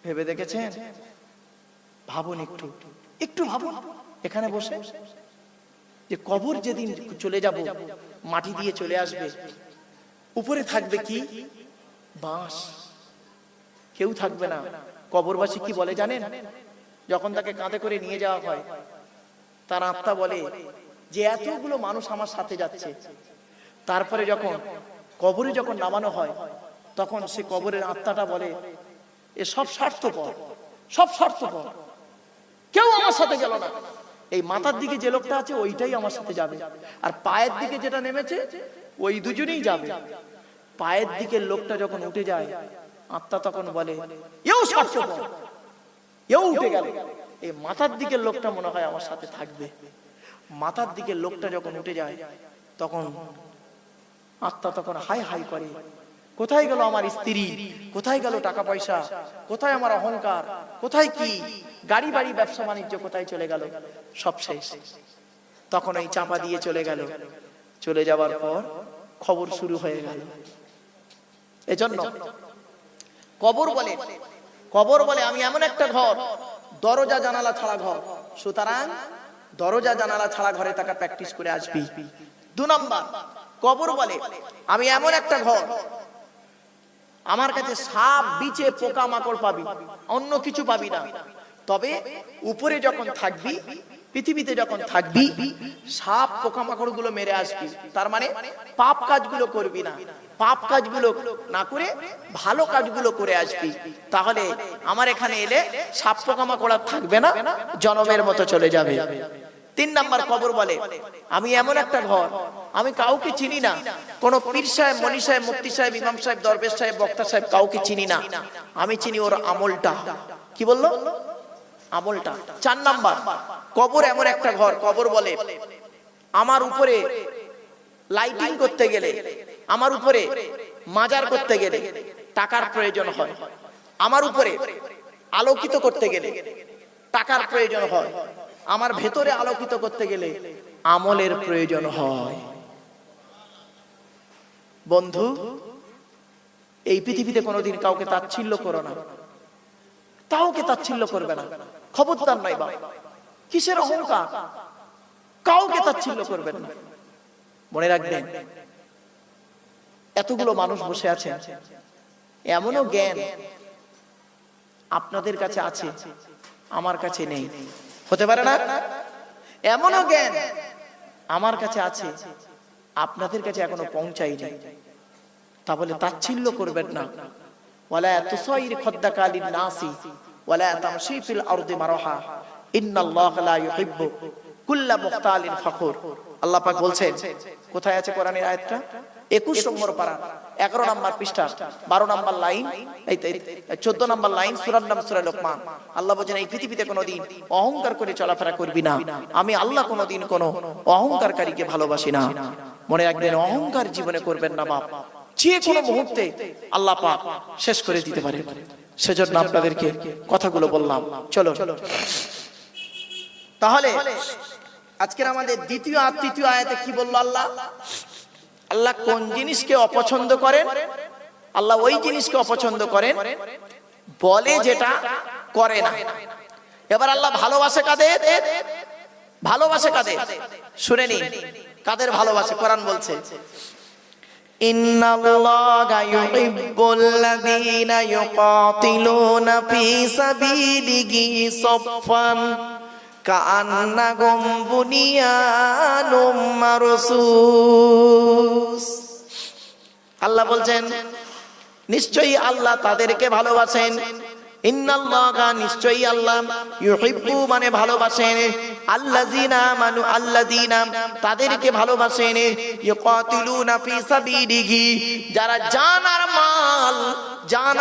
ভেবে দেখেছেন? ভাবুন, একটু একটু ভাবুন এখানে বসে, যে কবর যেদিন চলে যাব, মাটি দিয়ে চলে আসবে, উপরে থাকবে কি? বাঁশ। কেউ থাকবে না। কবরবাসী কি বলে জানেন? যখন তাকে কাঁধে করে নিয়ে যাওয়া হয়, তার আত্মা বলে যে এতগুলো মানুষ আমার সাথে যাচ্ছে। তারপরে যখন কবরে যখন নামানো হয়, তখন সে কবরের আত্মাটা বলে এ সব স্বার্থপর, সব স্বার্থপর, কেউ আমার সাথে গেল না। এই মাথার দিকে যে লোকটা আছে ওইটাই আমার সাথে যাবে, আর পায়ের দিকে যেটা নেমেছে ওই দুজনেই যাবে। পায়ের দিকের লোকটা যখন উঠে যায়, আত্মা তখন বলে এও স্বার্থপর, এও উঠে গেল। এই মাথার দিকের লোকটা মনে হয় আমার সাথে থাকবে। মাথার দিকের লোকটা যখন উঠে যায়, তখন আত্মা তখন হাই হাই করে, কোথায় গেল আমার স্ত্রী, কোথায় গেল টাকা পয়সা, কোথায় আমার অহংকার, কোথায় কি গাড়ি বাড়ি ব্যবসা বাণিজ্য কোথায় চলে গেল, সব শেষ। তখন ওই চাপা দিয়ে চলে গেল। চলে যাওয়ার পর খবর শুরু হয়ে গেল। এজন্য কবর বলে আমি এমন একটা ঘর, দরজা জানালা ছাড়া ঘর, সুতরাং দরজা জানালা ছাড়া ঘরে থাকা প্র্যাকটিস করে আসবি। 2 নাম্বার, কবর বলে আমি এমন একটা ঘর, আমার কাছে সাপ বিছে পোকা মাকড় পাবি, অন্য কিছু পাবি না। তবে উপরে যখন থাকবি, পৃথিবীতে যখন থাকবি, সাপ পোকা মাকড় গুলো মেরে আসবি। তার মানে পাপ কাজগুলো করবি না, পাপ কাজগুলো না করে ভালো কাজগুলো করে আসবি। তাহলে আমার এখানে এলে সাপ পোকা মাকড় আর থাকবে না, জনমের মতো চলে যাবে। 3 নাম্বার, কবর বলে আমি এমন একটা ঘর, আমি কাউকে চিনি না, কোন পীর সাহেব, মনি সাহেব, মুফতি সাহেব, ইমাম সাহেব, দরবেশ সাহেব, বক্তা সাহেব, কাউকে চিনি না, আমি চিনি ওর আমলটা। কি বললো? আমলটা। 4 নাম্বার, কবর এমন একটা ঘর, কবর বলে আমার উপরে লাইটিং করতে গেলে, আমার উপরে মাজার করতে গেলে টাকার প্রয়োজন হয়, আমার উপরে আলোকিত করতে গেলে টাকার প্রয়োজন হয়, আমার ভেতরে আলোকিত করতে গেলে আমলের প্রয়োজন হয়। বন্ধু, এই পৃথিবীতে কোনোদিন কাউকে তাচ্ছিল্য করো না, কাউকে তাচ্ছিল্য করবে না, খবরদার নাই বাবা। কিসের অহংকার? কাউকে তাচ্ছিল্য করবেন না। মনে রাখবেন, এতগুলো মানুষ বসে আছেন, এমনও জ্ঞান আপনাদের কাছে আছে, আমার কাছে নেই, হতে পারে না? এমনও জ্ঞান আমার কাছে আছে, আপনাদের কাছে এখনো পৌঁছায়নি। তা বলে তাচ্ছিল্য করবেন না। ওয়ালা তুসাইর খাদ্দাকা লিন-নাসি ওয়ালা তামশি ফিল আরদি মারহা ইন্নাল্লাহা লা ইউহিব্বু কুল্লা মুখতালিন ফাখুর। আল্লাহ পাক বলছেন, কোথায় আছে কোরআনের আয়াতটা? 21 নম্বর পারা, 11 নম্বর পৃষ্ঠা, 12 নম্বর লাইন, এই 14 নম্বর লাইন, সূরার নাম সূরা লোকমান। আল্লাহ বলেন এই পৃথিবীতে কোনোদিন অহংকার করে চলাফেরা করবি না, আমি আল্লাহ কোনোদিন কোনো অহংকারকারীকে ভালোবাসি না। মনে রাখবেন, অহংকার জীবনে করবেন না বাপ, যে কোনো মুহূর্তে আল্লাহ পাক শেষ করে দিতে পারে। সেজন্য আপনাদেরকে কথাগুলো বললাম। চলো, তাহলে আজকের আমাদের দ্বিতীয় আর তৃতীয় আয়াতে কি বলল আল্লাহ? আল্লাহ কোন জিনিসকে অপছন্দ করেন? আল্লাহ ওই জিনিসকে অপছন্দ করেন বলে যেটা করে না। এবার আল্লাহ ভালোবাসে কাদের? ভালোবাসে কাদের? শুনে নিন কাদের ভালোবাসে। কোরআন বলছে, ইন্নাল্লাহা ইউহিব্বুল্লাযীনা ইউকাতিলুনা ফী সাবিলিহি সাফফান কাআন্নাহুম বুনিয়ানুম মারসুস। আল্লাহ বলছেন নিশ্চয়ই আল্লাহ তাদেরকে ভালোবাসেন। ইন্নাল্লাহা, নিশ্চয়ই আল্লাহ, ইউহিব্বু মানে ভালোবাসেন, আল্লাযীনা আমানু, আল্লাযীনা তাদেরকে ভালোবাসেন, ইউকাতিলুনা ফী সাবিলিহি যারা জান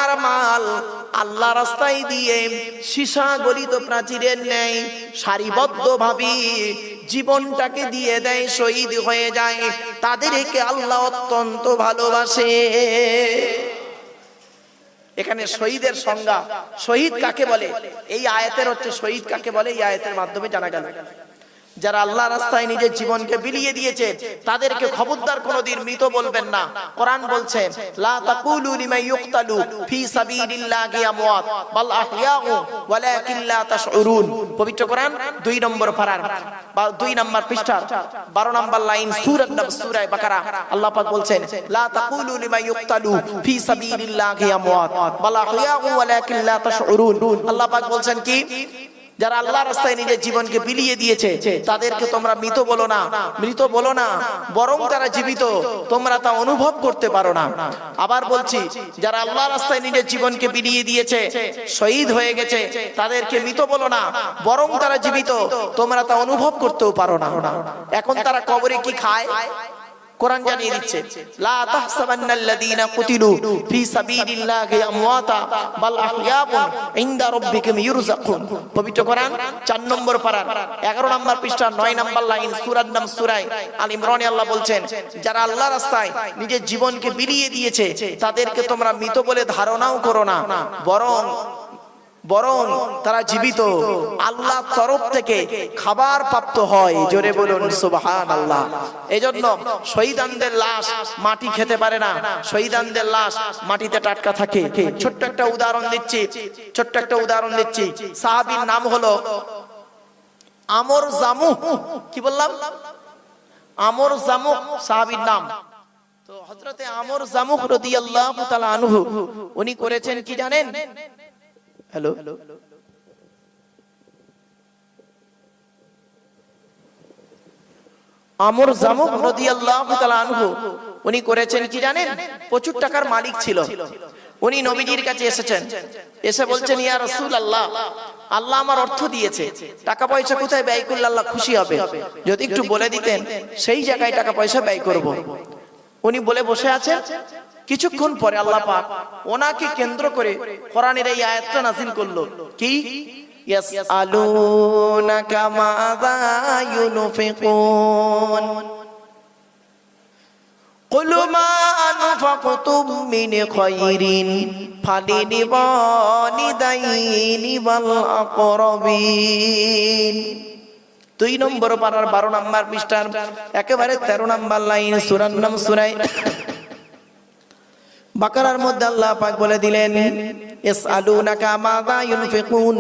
আর মাল আল্লাহ রাস্তায় দিয়ে সীসা গলিত প্রাচীরের ন্যায় সারিবদ্ধভাবে জীবনটাকে দিয়ে দেয়, শহীদ হয়ে যায়, তাদেরকে আল্লাহ অত্যন্ত ভালোবাসে। এখানে শহীদের সংজ্ঞা, শহীদ কাকে বলে এই আয়াতের হচ্ছে, শহীদ কাকে বলে এই আয়াতের মাধ্যমে জানা গেল। যারা আল্লাহ রাস্তায় নিজের জীবনকে বিলিয়ে দিয়েছে তাদেরকে খবরদার কোনোদিন মৃত বলবেন না। কোরআন বলছে লা তাকুলু লিমান ইউকতালু ফি সাবিলিল্লাহি আমওয়াত বাল আহইয়াউ ওয়ালাকিন লা তাশউরুন। পবিত্র কোরআন 2 নম্বর পারার 2 নম্বর পৃষ্ঠা 12 নম্বর লাইন সূরা বাকারা আল্লাহ পাক বলছেন লা তাকুলু লিমান ইউকতালু ফি সাবিলিল্লাহি আমওয়াত বাল আহইয়াউ ওয়ালাকিন লা তাশউরুন। আল্লাহ পাক বলছেন কি, যারা আল্লাহর রাস্তায় নিজের জীবনকে বিলিয়ে দিয়েছে তাদেরকে তোমরা মৃত বলো না, বরং তারা জীবিত, তোমরা তা অনুভব করতে পারো না। আবার বলছি, যারা আল্লাহর রাস্তায় নিজের জীবনকে বিলিয়ে দিয়েছে, শহীদ হয়ে গেছে, তাদেরকে মৃত বলো না, বরং তারা জীবিত, তোমরা তা অনুভব করতেও পারো না। এখন তারা কবরে কি খায়? কোরআন জানিয়ে দিচ্ছে লা তাহসাবান্নাল্লাযীনা কুতিলু ফি সাবিলিল্লাহি আমওয়াতা বাল আহইয়াউন ইনদা রাব্বিহিম ইরযাকুন। পবিত্র কোরআন 4 নম্বর পারার 11 নম্বর পৃষ্ঠা 9 নম্বর লাইন সূরার নাম সূরা আল ইমরানে আল্লাহ বলছেন, যারা আল্লাহর রাস্তায় নিজের জীবনকে বিলিয়ে দিয়েছে তাদেরকে তোমরা মৃত বলে ধারণাও করো না, বরং তারা জীবিত, আল্লাহর তরফ থেকে খাবার প্রাপ্ত হয়। জোরে বলুন সুবহানাল্লাহ। এজন্য শহীদানদের লাশ মাটি খেতে পারে না, শহীদানদের লাশ মাটিতে টাটকা থাকে। ছোট্ট একটা উদাহরণ দিচ্ছি। সাহাবীর নাম হলো আমর জামুহ। কি বললাম? আমর জামুহ সাহাবীর নাম। তো হযরতে আমর জামুহ রাদিয়াল্লাহু তাআলা আনহু উনি করেছেন কি জানেন? হ্যালো, আমর জামুহ রাদিয়াল্লাহু তাআলা আনহু উনি করেছেন কি জানেন? প্রচুর টাকার মালিক ছিল। উনি নবীজির কাছে এসেছেন, এসে বলছেন ইয়া রাসূলুল্লাহ, আল্লাহ আমার অর্থ দিয়েছে, টাকা পয়সা কোথায় ব্যয় করলে আল্লাহ খুশি হবে, যদি একটু বলে দিতেন সেই জায়গায় টাকা পয়সা ব্যয় করব। উনি বলে বসে আছেন। কিছুক্ষণ পরে আল্লাহ পাক ওনাকে কেন্দ্র করে কোরআনের এই আয়াতটা নাযিল করলো। কি? ইয়াসআলুনাকা মাযা ইউনফিকুন কুল মা আনফাকতুম মিন খায়রিন ফালিলওয়ালিদাইনি ওয়াল আকরাবিন। 2 নম্বর পারার 12 নম্বর পৃষ্ঠার একেবারে 13 নম্বর লাইন সূরার নাম সূরা বাকারার মধ্যে আল্লাহ পাক বলে দিলেন ইয়াসআলুনাকা মাযা ইউনফিকুন।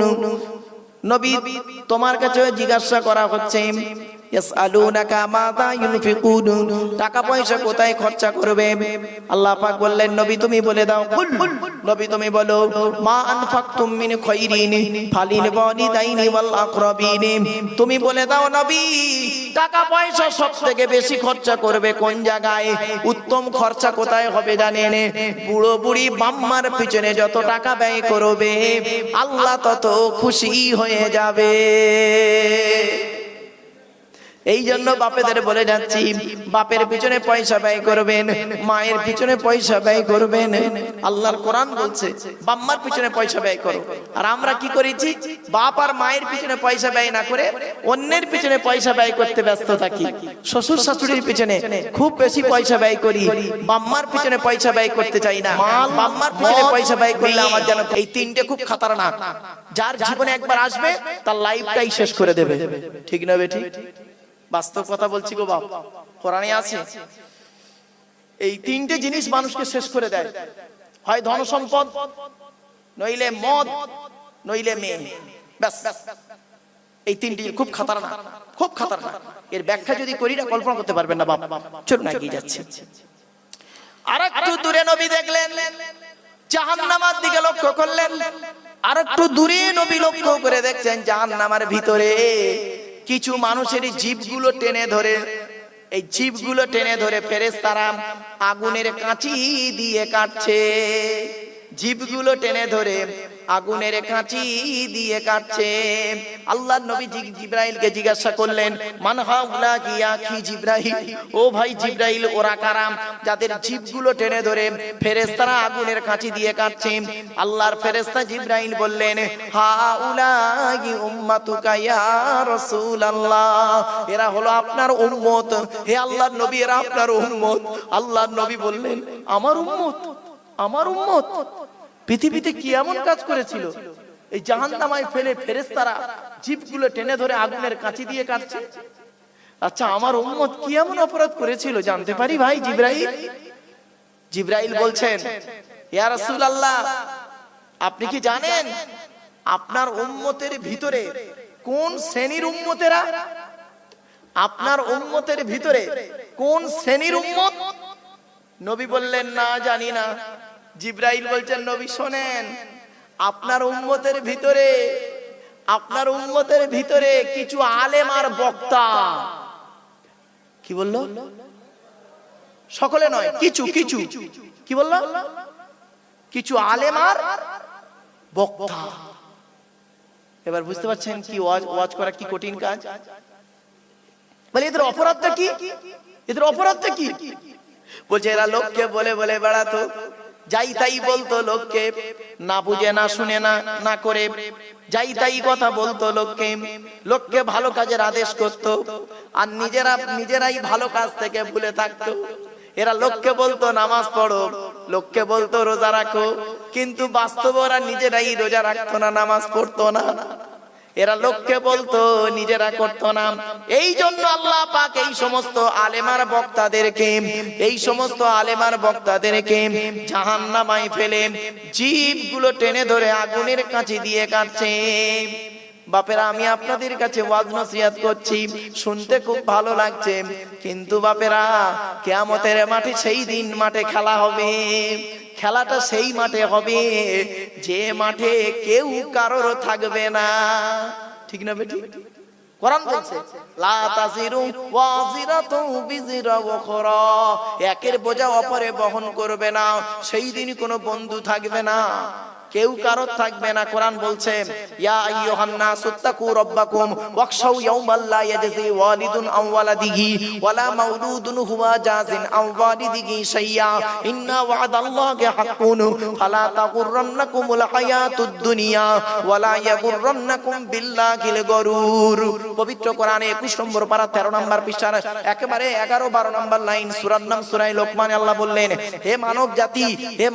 নবী তোমার কাছে জিজ্ঞাসা করা হচ্ছে ইয়াসআলুনাকা মাযা ইউনফিকুন, টাকা পয়সা কোথায় খরচা করবে? আল্লাহ পাক বললেন নবী তুমি বলে দাও, নবী তুমি বলো মা আনফাকতুম মিন খায়রিন ফালিলওয়ালিদাইনি ওয়াল আকরাবিন। তুমি বলে দাও নবী টাকা পয়সা সবথেকে বেশি খরচা করবে কোন জায়গায়? উত্তম খরচা কোথায় হবে জানেন? বুড়ো বুড়ি বাম্মার পিছনে যত টাকা ব্যয় করবে আল্লাহ তত খুশি হয়ে যাবে। এই জন্য বাপেদের বলে যাচ্ছি, বাপের পিছনে পয়সা ব্যয় করবেন, মায়ের পিছনে পয়সা ব্যয় করবেন। আল্লাহর কোরআন বলছে বাম্মার পিছনে পয়সা ব্যয় করো। আর আমরা কি করেছি? বাপ আর মায়ের পিছনে পয়সা ব্যয় না করে অন্যের পিছনে পয়সা ব্যয় করতে ব্যস্ত থাকি। শ্বশুর শাশুড়ির পিছনে খুব বেশি পয়সা ব্যয় করি, বাম্মার পিছনে পয়সা ব্যয় করতে চাই না। বাম্মার পিছনে পয়সা ব্যয় করলে আমার যেন এই তিনটে খুব খাতারনাক, যার জীবনে একবার আসবে তার লাইফটাই শেষ করে দেবে। ঠিক না বেটি? বাস্তব কথা বলছি গো বাপ, কোরআনে আছে এই তিনটে জিনিস মানুষকে শেষ করে দেয়, হয় ধন সম্পদ, নইলে মদ, নইলে মেয়ে। ব্যাস, এই তিনটি খুব খাতারনাক, খুব খাতারনাক। এর ব্যাখ্যা যদি করি না কল্পনা করতে পারবেন না বাপ। চলুন এগিয়ে যাচ্ছি। আরেকটু দূরে নবী দেখলেন, জাহান্নামের দিকে লক্ষ্য করলেন। আরেকটু দূরে নবী লক্ষ্য করে দেখছেন জাহান্নামের ভিতরে কিছু মানুষের জীবগুলো টেনে ধরে, এই জীবগুলো টেনে ধরে ফেরেশতারা আগুনের কাঁচি দিয়ে কাটছে। জীবগুলো টেনে ধরে আগুনের কাঁচি দিয়ে কাটছে। আল্লাহর নবী জিবরাইলকে জিজ্ঞাসা করলেন মান হাউলা কি আখি জিবরাইল, ও ভাই জিবরাইল ওরা কারা যাদের জীবগুলো টেনে ধরে ফেরেশতারা আগুনের কাঁচি দিয়ে কাটছে? আল্লাহর ফেরেশতা জিবরাইল বললেন হাউলাই উম্মাতুকা ইয়া রাসূলুল্লাহ, এরা হলো আপনার উম্মত। হে আল্লাহর নবী এরা আপনার উম্মত। আল্লাহর নবী বললেন আমার উম্মত, আমার উম্মত পৃথিবীতে কি এমন কাজ করেছিল এই জাহান্নামায় ফেলে ফেরেশতারা জিভগুলো টেনে ধরে আগুনের কাঁচি দিয়ে কাটছে। আচ্ছা, আমার উম্মত কি এমন অপরাধ করেছিল জানতে পারি ভাই? জিবরাইল বলছেন, ইয়া রাসূলুল্লাহ, আপনি কি জানেন আপনার উম্মতের ভিতরে কোন শ্রেণীর উম্মতেরা? আপনার উম্মতের ভিতরে কোন শ্রেণীর উম্মত? নবী বললেন, না, জানি না। জিবরাইল বলছেন, নবী শোনেন, আপনার উম্মতের ভিতরে কিছু আলেম আর বক্তা। কি বললো? সকলে নয়, কিছু। কি বললো? কিছু আলেম আর বক্তা। এবার বুঝতে পারছেন কি ওয়াজ করা কি কঠিন কাজ? বলে এদের অপরাধটা কি? বলছে এরা লোককে বলে বলে বেড়াতো, যাই তাই বলতো লোককে, না বুঝে না শুনে না করে যাই তাই কথা বলতো লোককে ভালো কাজের আদেশ করতো, আর নিজেরাই ভালো কাজ থেকে ভুলে থাকতো। এরা লোককে বলতো নামাজ পড়ো, লোককে বলতো রোজা রাখো, কিন্তু বাস্তবে ওরা নিজেরাই রোজা রাখতো না, নামাজ পড়তো না। এরা লোককে বলতো, নিজেরা করতো না। এই জন্য আল্লাহ পাক এই সমস্ত আলেমার বক্তাদেরকে জাহান্নামায় ফেলে জিভগুলো টেনে ধরে আগুনের কাছে দিয়ে কাটছে। বাপেরা, আমি আপনাদের কাছে ওয়াজ নসিহত করছি, শুনতে খুব ভালো লাগছে, কিন্তু বাপেরা, কিয়ামতের মাঠে সেই দিন মাঠে খেলা হবে। খেলাটা সেই মাঠে হবে যে মাঠে কেউ কারোর থাকবে না। ঠিক না বেটি? কোরআন বলছে, লা তাজিরু ওয়াজিরাতু বিজিরা উখরা, একের বোঝা অপরে বহন করবে না। সেই দিন কোনো বন্ধু থাকবে না, কেউ কারোর থাকবে না। কোরআন বলছে, ইয়া আইয়ুহান নাসু তাকু রাব্বাকুম ওয়াখশাউ ইয়াওমান লা ইয়াজজি ওয়ালিদুন আন ওয়ালাদিহি ওয়ালা মাউলুদুন হুয়া জাযিন আন ওয়ালিদিহি শাইয়্যা ইন্না ওয়া'দাল্লাহি হাক্কুন ফালা তাগুররান্নাকুমুল হায়াতুদ দুনিয়া ওয়ালা ইয়াগুররান্নাকুম বিল্লাহিল গরুর। পবিত্র কোরআনে 21 নম্বর পারা 13 নম্বর পৃষ্ঠার একেবারে 11-12 নম্বর লাইন, সূরার নাম সূরা লোকমান। আল্লাহ বললেন, হে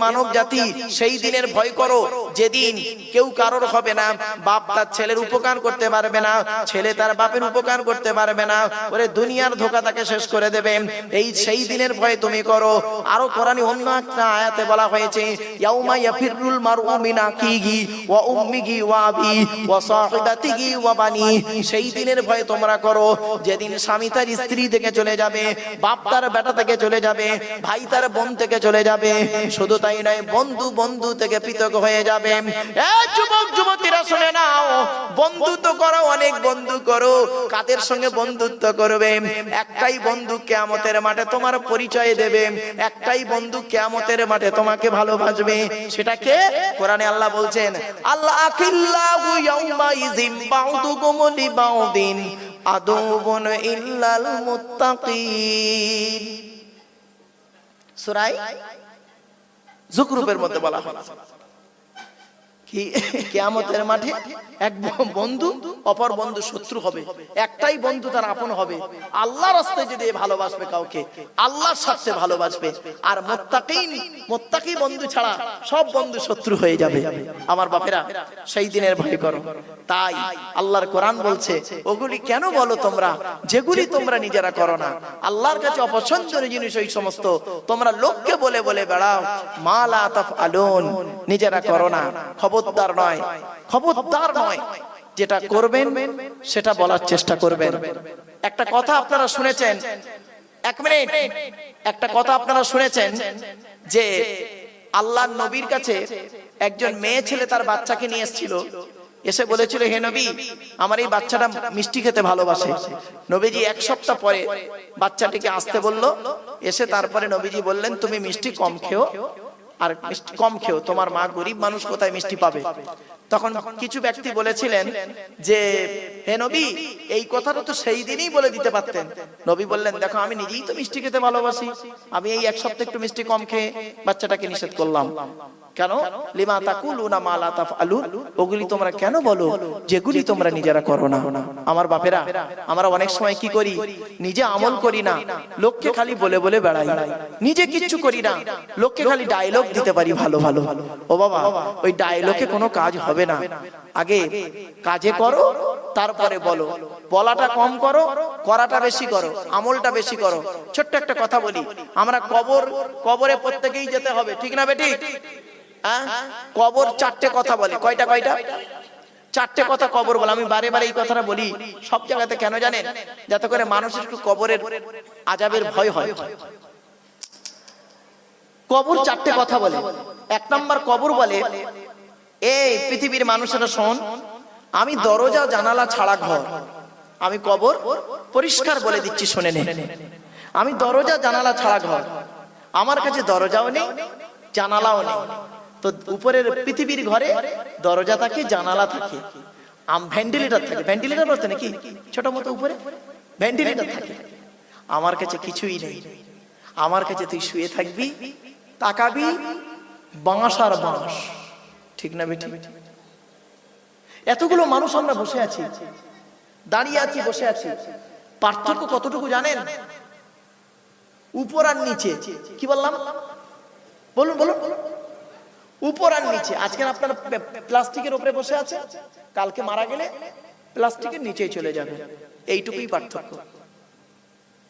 মানব জাতি, সেই দিনের ভয় করো যেদিন কেউ কারোর হবে না। বাপ তার ছেলের উপকার করতে পারবে না, ছেলে তার বাপের উপকার করতে পারবে না। ওরে দুনিয়ার ধোঁকা তাকে শেষ করে দেবে। সেই দিনের ভয় তুমি করো। আরো কোরআনে অন্য একটা আয়াতে বলা হয়েছে, ইয়াউমা ইয়াফিরুল মারউ মিন আখিহি ওয়া উম্মিহি ওয়া আবিহি ওয়া সাহিবাতিহি ওয়া বানি। সেই দিনের ভয় তোমরা করো যেদিন স্বামী তার স্ত্রী থেকে চলে যাবে, বাপ তার বেটা থেকে চলে যাবে, ভাই তার বোন থেকে চলে যাবে। শুধু তাই নয়, বন্ধু থেকে পৃথক হয়ে যাবে। যুবক যুবতীরা শুনে নাও, বন্ধুত্ব করো, অনেক বন্ধু করো। কাদের সঙ্গে বন্ধুত্ব করবে? একটাই বন্ধু কিয়ামতের মাঠে তোমার পরিচয় দেবে, একটাই বন্ধু কিয়ামতের মাঠে তোমাকে ভালোবাসবে। সেটা কে? কোরআনে আল্লাহ বলছেন, আল্লাহ আখিল্লাহু ইয়াউমা ইযিম বাউদুকুম লিবাউদিন আদুবুন ইল্লাল মুত্তাকিন। সূরা যুকরুফের মধ্যে বলা হয় কি কিয়ামতের মাঠে এক বন্ধু অপর বন্ধু শত্রু হবে, একটাই বন্ধু তার আপন হবে। আল্লাহর রাস্তায় যদি ভালোবাসবে কাউকে, আল্লাহর স্বার্থে ভালোবাসবে। আর মুত্তাকি বন্ধু ছাড়া সব বন্ধু শত্রু হয়ে যাবে। আমার বাপেরা, সেই দিনের ভয় করো। তাই আল্লাহর কোরআন বলছে, ওগুলি কেন বলো তোমরা যেগুলি তোমরা নিজেরা করো না? আল্লাহর কাছে অপছন্দের জিনিস ওই সমস্ত তোমরা লোককে বলে বলে বেড়াও, মা লা তাফআলুন, নিজেরা করো না। খবরদার নয়, যেটা করবেন সেটা বলার চেষ্টা করবেন। একটা কথা আপনারা শুনেছেন, এক মিনিট, একটা কথা আপনারা শুনেছেন যে আল্লাহর নবীর কাছে একজন মেয়ে ছেলে তার বাচ্চাকে নিয়ে এসেছিল। এসে বলেছিল, হে নবী, আমার এই বাচ্চাটা মিষ্টি খেতে ভালোবাসে। নবীজি 1 সপ্তাহ পরে বাচ্চাটিকে আসতে বলল। এসে তারপরে নবীজি বললেন, তুমি মিষ্টি কম খেও, আর মিষ্টি কম খেও, তোমার মা গরিব মানুষ, কোথায় মিষ্টি পাবে? তখন কিছু ব্যক্তি বলেছিলেন যে, হে নবী, এই কথাটা তো সেই দিনই বলে দিতে পারতেন। নবী বললেন, দেখো, আমি নিজেই তো মিষ্টি খেতে ভালোবাসি, আমি এই 1 সপ্তাহ একটু মিষ্টি কম খেয়ে বাচ্চাটাকে নিষেধ করলাম। কেন? লিমা তাকুলুনা মা লা তাফআলুন, ওগুলি তোমরা কেন বলো যেগুলি তোমরা নিজেরা করো না। আমার বাপেরা, আমরা অনেক সময় কি করি, নিজে আমল করি না, লোককে খালি বলে বলে বেড়াই, নিজে কিচ্ছু করি না, লোককে খালি ডায়লগ দিতে পারি ভালো ভালো। ও বাবা, ওই ডায়লগে কোনো কাজ হবে না। আগে কাজে করো, তারপরে বলো। বলাটা কম করো, করাটা বেশি করো, আমলটা বেশি করো। ছোট্ট একটা কথা বলি, আমরা কবরে প্রত্যেকেই যেতে হবে, ঠিক না বেটি? কবর চারটে কথা বলে। কয়টা? চারটে কথা কবর বলে। আমি বারে বারে এই কথাটা বলি সব জায়গাতে, কেন জানেন? যাতে করে মানুষের একটু কবরের আযাবের ভয় হয়। কবর চারটে কথা বলে। এক নাম্বার কবর বলে, এই পৃথিবীর মানুষেরা শোন, আমি দরজা জানালা ছাড়া ঘর। আমি কবর পরিষ্কার বলে দিচ্ছি, শুনে নে। আমি দরজা জানালা ছাড়া ঘর, আমার কাছে দরজাও নেই, জানালাও নেই। তো উপরের পৃথিবীর ঘরে দরজা থাকে, জানালা থাকে, ভেন্টিলেটর থাকে। ভেন্টিলেটর বলতে নাকি ছোট মতো উপরে ভেন্টিলেটর থাকে। আমার কাছে কিছুই নেই। আমার কাছে তুই শুয়ে থাকবি, তাকাবি, বাঁশ আর বাঁশ, ঠিক না বেটি? এতগুলো মানুষ আমরা বসে আছি, দাঁড়িয়ে আছি, বসে আছি, পার্থক্য কতটুকু জানেন? উপর আর নিচে। কি বললাম? বলুন বলুন। উপর আর নিচে। আজকে আপনারা প্লাস্টিকের উপরে বসে আছে, কালকে মারা গেলে প্লাস্টিকের নিচেই চলে যাবে। এইটুকুই পার্থক্য,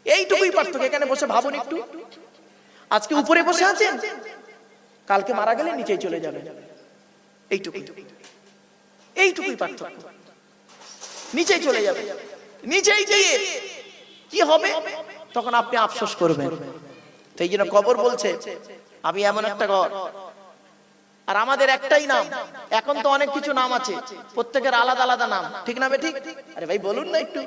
এইটুকুই পার্থক্য। এখানে বসে ভাবুন একটু, আজকে উপরে বসে আছেন, কালকে মারা গেলে নিচেই চলে যাবে। এইটুকুই পার্থক্য। নিচেই চলে যাবে। নিচেই গিয়ে কি হবে তখন আপনি আফসোস করবেন। তো এই জন্য কবর বলছে, আমি এমন একটা ঘর, আর আমাদের একটাই নাম। এখন তো অনেক কিছু নাম আছে, প্রত্যেকের আলাদা আলাদা নাম, ঠিক না বেঠিক? আরে ভাই বলুন না একটু।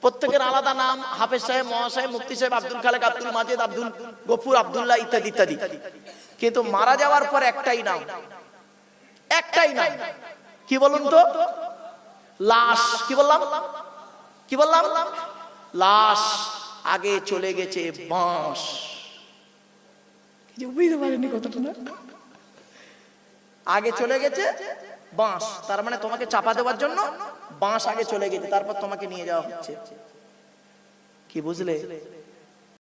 প্রত্যেকের আলাদা নাম, হাফেজ সাহেব, মহাসাহেব, মুফতি সাহেব, আব্দুল খালেক, আব্দুল মাজেদ, আব্দুল গফুর, আব্দুল্লাহ ইত্যাদি ইত্যাদি। কিন্তু মারা যাওয়ার পর একটাই নাম, একটাই নাম। কি বলুন তো? লাশ। কি বললাম? কি বললাম? লাশ। আগে চলে গেছে বাঁশ। বুঝতে পারেনি কতটা না? আগে চলে গেছে বাঁশ, তার মানে তোমাকে চাপা দেওয়ার জন্য বাঁশ আগে চলে গেছে, তারপর তোমাকে নিয়ে যাওয়া হচ্ছে। কি বুঝলে?